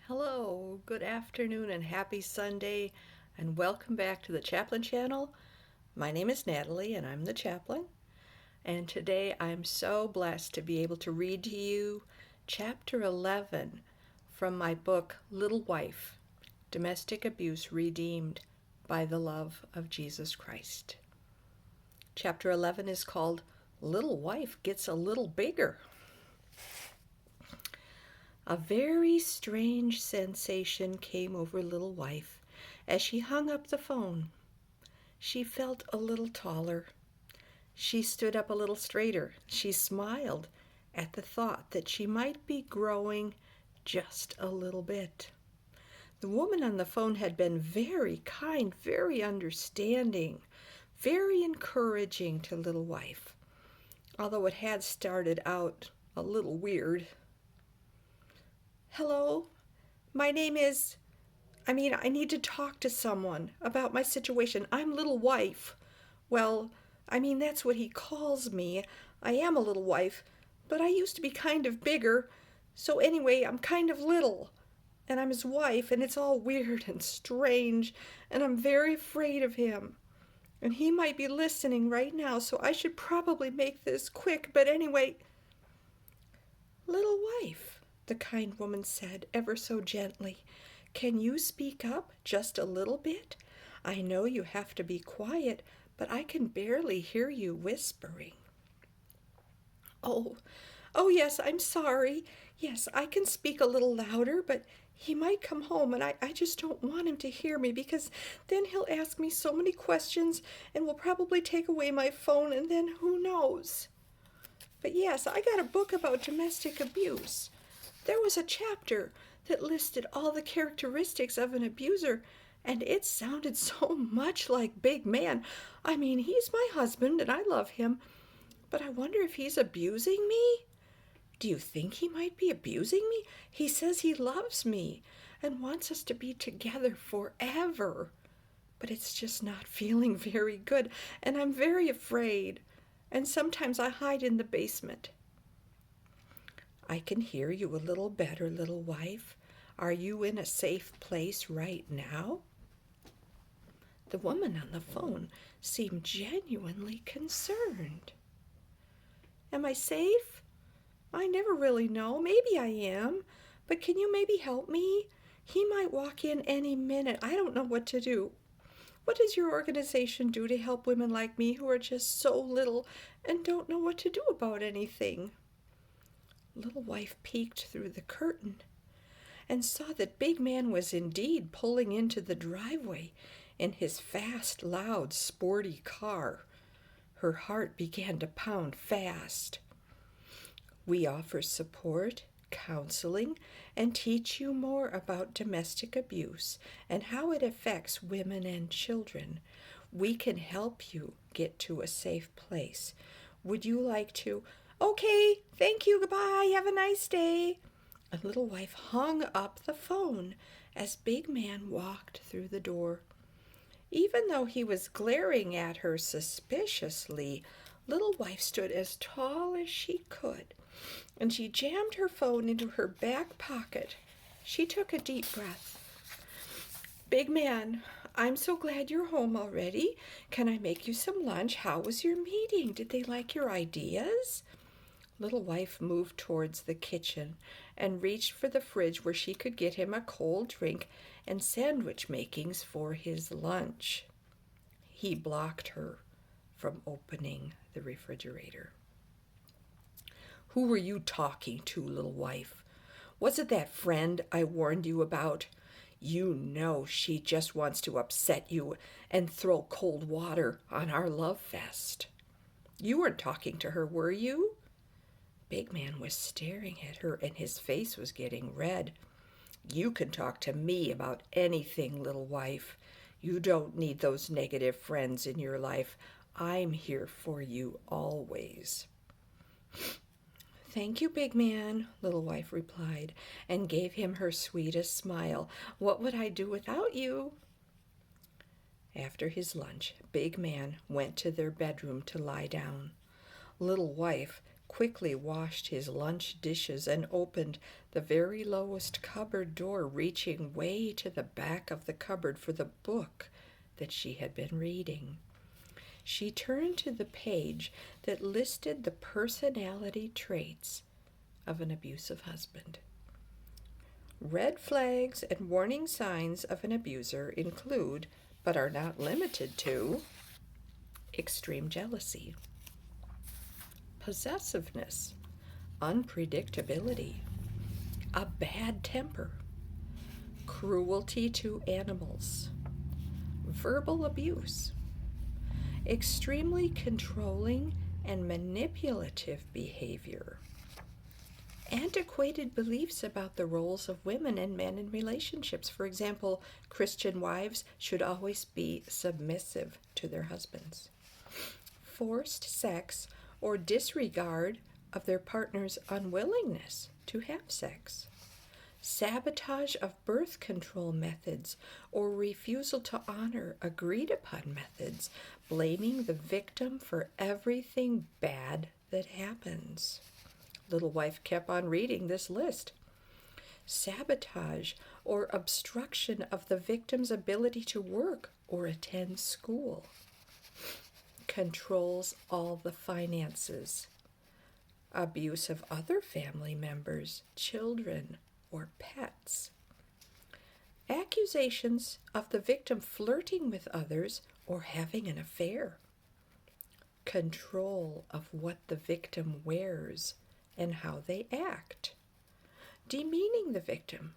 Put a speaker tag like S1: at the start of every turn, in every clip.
S1: Hello, good afternoon, and happy Sunday, and welcome back to the Chaplain channel. My name is Natalie, and I'm the chaplain. And today I'm so blessed to be able to read to you chapter 11 from my book, Little Wife, Domestic Abuse Redeemed by the Love of Jesus Christ. Chapter 11 is called Little Wife Gets a Little Bigger. A very strange sensation came over Little Wife as she hung up the phone. She felt a little taller. She stood up a little straighter. She smiled at the thought that she might be growing just a little bit. The woman on the phone had been very kind, very understanding, very encouraging to Little Wife, although it had started out a little weird. Hello, my name is, I need to talk to someone about my situation. I'm Little Wife. Well, that's what he calls me. I am a little wife, but I used to be kind of bigger. So anyway, I'm kind of little. And I'm his wife, and it's all weird and strange, and I'm very afraid of him. And he might be listening right now, so I should probably make this quick. But anyway, Little Wife, the kind woman said ever so gently, can you speak up just a little bit? I know you have to be quiet, but I can barely hear you whispering. Oh, yes, I'm sorry. Yes, I can speak a little louder, but he might come home, and I just don't want him to hear me because then he'll ask me so many questions and will probably take away my phone, and then who knows? But yes, I got a book about domestic abuse. There was a chapter that listed all the characteristics of an abuser, and it sounded so much like Big Man. He's my husband and I love him, but I wonder if he's abusing me? Do you think he might be abusing me? He says he loves me and wants us to be together forever. But it's just not feeling very good, and I'm very afraid. And sometimes I hide in the basement. I can hear you a little better, Little Wife. Are you in a safe place right now? The woman on the phone seemed genuinely concerned. Am I safe? I never really know. Maybe I am. But can you maybe help me? He might walk in any minute. I don't know what to do. What does your organization do to help women like me who are just so little and don't know what to do about anything? Little Wife peeked through the curtain and saw that Big Man was indeed pulling into the driveway in his fast, loud, sporty car. Her heart began to pound fast. We offer support, counseling, and teach you more about domestic abuse and how it affects women and children. We can help you get to a safe place. Would you like to? Okay, thank you, goodbye, have a nice day. And Little Wife hung up the phone as Big Man walked through the door. Even though he was glaring at her suspiciously, Little Wife stood as tall as she could, and she jammed her phone into her back pocket. She took a deep breath. Big Man, I'm so glad you're home already. Can I make you some lunch? How was your meeting? Did they like your ideas? Little Wife moved towards the kitchen and reached for the fridge where she could get him a cold drink and sandwich makings for his lunch. He blocked her from opening the refrigerator. Who were you talking to, Little Wife? Was it that friend I warned you about? You know she just wants to upset you and throw cold water on our love fest. You weren't talking to her, were you? Big Man was staring at her, and his face was getting red. You can talk to me about anything, Little Wife. You don't need those negative friends in your life. I'm here for you always. Thank you, Big Man, Little Wife replied, and gave him her sweetest smile. What would I do without you? After his lunch, Big Man went to their bedroom to lie down. Little Wife quickly washed his lunch dishes and opened the very lowest cupboard door, reaching way to the back of the cupboard for the book that she had been reading. She turned to the page that listed the personality traits of an abusive husband. Red flags and warning signs of an abuser include, but are not limited to, extreme jealousy, possessiveness, unpredictability, a bad temper, cruelty to animals, verbal abuse, extremely controlling and manipulative behavior, antiquated beliefs about the roles of women and men in relationships. For example, Christian wives should always be submissive to their husbands. Forced sex or disregard of their partner's unwillingness to have sex. Sabotage of birth control methods or refusal to honor agreed upon methods, blaming the victim for everything bad that happens. Little wife kept on reading this list. Sabotage or obstruction of the victim's ability to work or attend school. Controls all the finances. Abuse of other family members, children, or pets. Accusations of the victim flirting with others or having an affair. Control of what the victim wears and how they act. Demeaning the victim,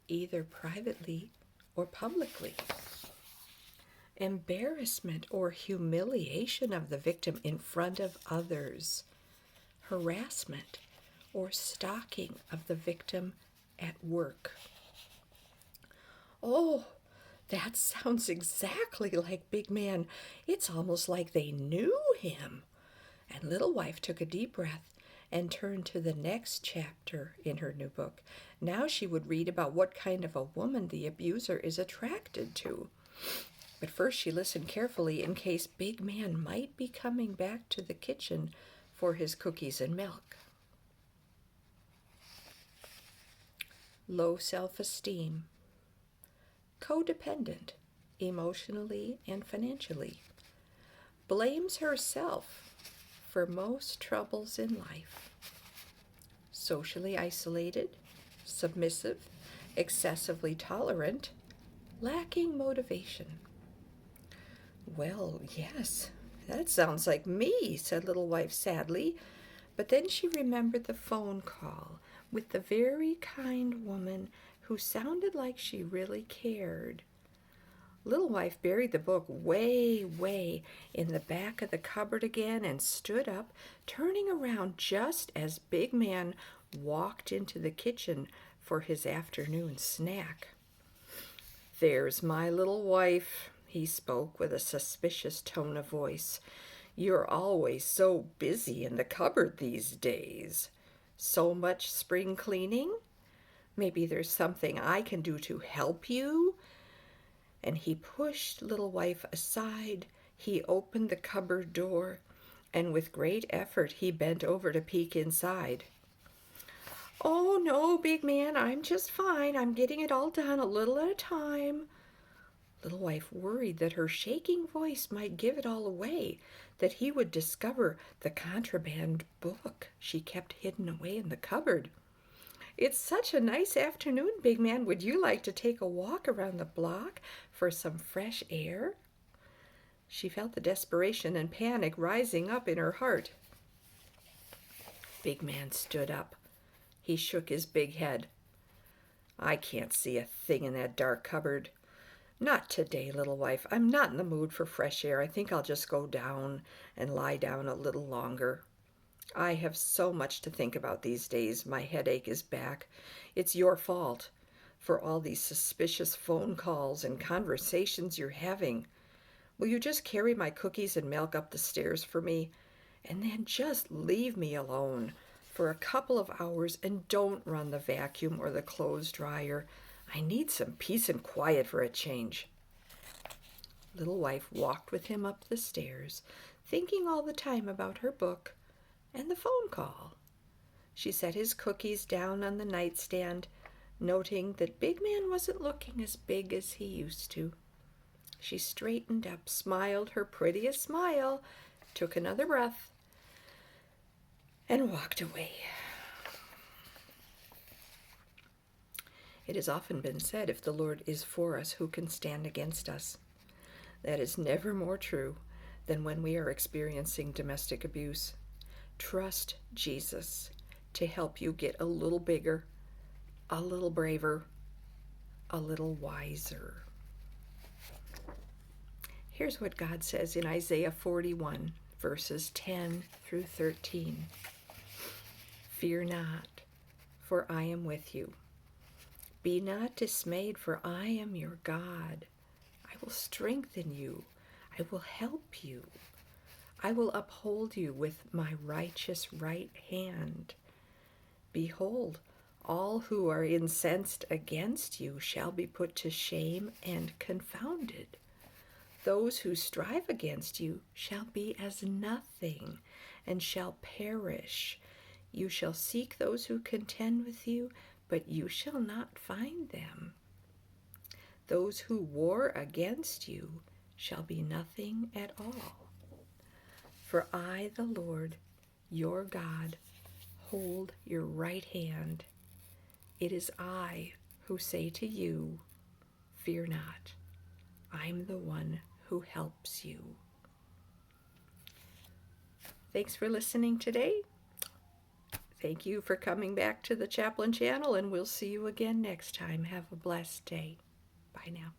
S1: either privately or publicly. Embarrassment or humiliation of the victim in front of others. Harassment or stalking of the victim at work. Oh, that sounds exactly like Big Man. It's almost like they knew him. And Little Wife took a deep breath and turned to the next chapter in her new book. Now she would read about what kind of a woman the abuser is attracted to. But first she listened carefully in case Big Man might be coming back to the kitchen for his cookies and milk. Low self-esteem. Codependent, emotionally and financially. Blames herself for most troubles in life. Socially isolated, submissive, excessively tolerant, lacking motivation. Well, yes, that sounds like me, said Little Wife sadly. But then she remembered the phone call with the very kind woman who sounded like she really cared. Little Wife buried the book way in the back of the cupboard again and stood up, turning around just as Big Man walked into the kitchen for his afternoon snack. "There's my little wife," he spoke with a suspicious tone of voice. "You're always so busy in the cupboard these days. So much spring cleaning? Maybe there's something I can do to help you?" And he pushed Little Wife aside. He opened the cupboard door, and with great effort he bent over to peek inside. "Oh, no, Big Man, I'm just fine. I'm getting it all done a little at a time." Little Wife worried that her shaking voice might give it all away, that he would discover the contraband book she kept hidden away in the cupboard. "It's such a nice afternoon, Big Man. Would you like to take a walk around the block for some fresh air?" She felt the desperation and panic rising up in her heart. Big Man stood up. He shook his big head. "I can't see a thing in that dark cupboard. Not today, Little Wife. I'm not in the mood for fresh air. I think I'll just go down and lie down a little longer. I have so much to think about these days. My headache is back. It's your fault for all these suspicious phone calls and conversations you're having. Will you just carry my cookies and milk up the stairs for me? And then just leave me alone for a couple of hours and don't run the vacuum or the clothes dryer. I need some peace and quiet for a change." Little Wife walked with him up the stairs, thinking all the time about her book, and the phone call. She set his cookies down on the nightstand, noting that Big Man wasn't looking as big as he used to. She straightened up, smiled her prettiest smile, took another breath, and walked away. It has often been said, if the Lord is for us, who can stand against us? That is never more true than when we are experiencing domestic abuse. Trust Jesus to help you get a little bigger, a little braver, a little wiser. Here's what God says in Isaiah 41, verses 10 through 13. Fear not, for I am with you. Be not dismayed, for I am your God. I will strengthen you. I will help you. I will uphold you with my righteous right hand. Behold, all who are incensed against you shall be put to shame and confounded. Those who strive against you shall be as nothing and shall perish. You shall seek those who contend with you, but you shall not find them. Those who war against you shall be nothing at all. For I, the Lord, your God, hold your right hand. It is I who say to you, fear not. I'm the one who helps you. Thanks for listening today. Thank you for coming back to the Chaplain channel, and we'll see you again next time. Have a blessed day. Bye now.